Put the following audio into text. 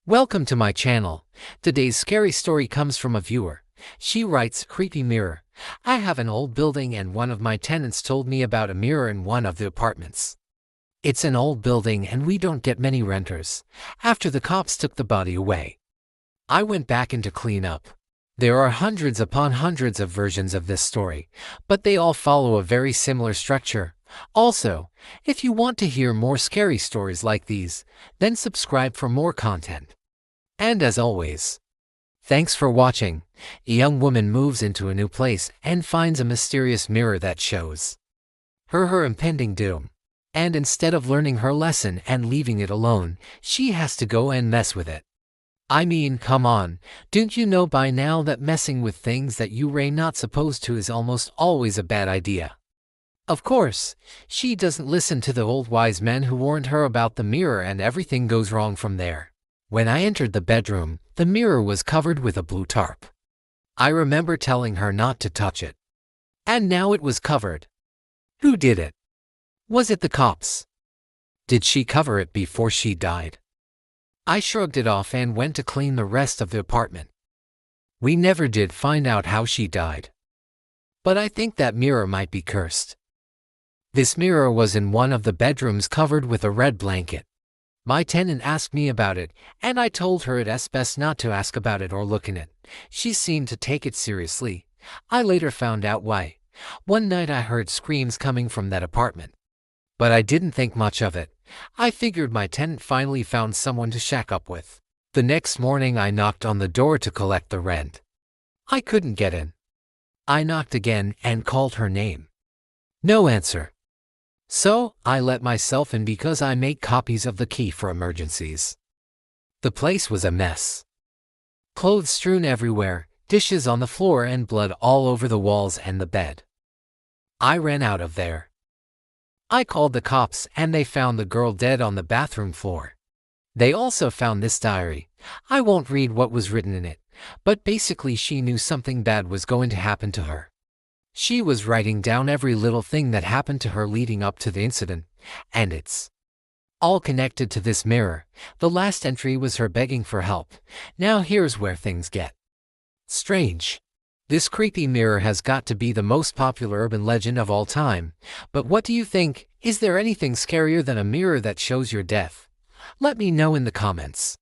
Welcome to my channel. Today's scary story comes from a viewer. She writes, "Creepy mirror. I have an old building and one of my tenants told me about a mirror in one of the apartments. It's an old building and we don't get many renters. After the cops took the body away, I went back in to clean up. There are hundreds upon hundreds of versions of this story, but they all follow a very similar structure. Also, if you want to hear more scary stories like these, then subscribe for more content. And as always, thanks for watching. A young woman moves into a new place and finds a mysterious mirror that shows her impending doom. And instead of learning her lesson and leaving it alone, she has to go and mess with it. I mean, come on, don't you know by now that messing with things that you're not supposed to is almost always a bad idea? Of course, she doesn't listen to the old wise men who warned her about the mirror, and everything goes wrong from there. When I entered the bedroom, the mirror was covered with a blue tarp. I remember telling her not to touch it. And now it was covered. Who did it? Was it the cops? Did she cover it before she died? I shrugged it off and went to clean the rest of the apartment. We never did find out how she died. But I think that mirror might be cursed. This mirror was in one of the bedrooms covered with a red blanket. My tenant asked me about it, and I told her it's best not to ask about it or look in it. She seemed to take it seriously. I later found out why. One night I heard screams coming from that apartment. But I didn't think much of it. I figured my tenant finally found someone to shack up with. The next morning I knocked on the door to collect the rent. I couldn't get in. I knocked again and called her name. No answer. So, I let myself in because I make copies of the key for emergencies. The place was a mess. Clothes strewn everywhere, dishes on the floor, and blood all over the walls and the bed. I ran out of there. I called the cops and they found the girl dead on the bathroom floor. They also found this diary. I won't read what was written in it, but basically she knew something bad was going to happen to her. She was writing down every little thing that happened to her leading up to the incident, and it's all connected to this mirror. The last entry was her begging for help. Now here's where things get strange. This creepy mirror has got to be the most popular urban legend of all time. But what do you think? Is there anything scarier than a mirror that shows your death? Let me know in the comments.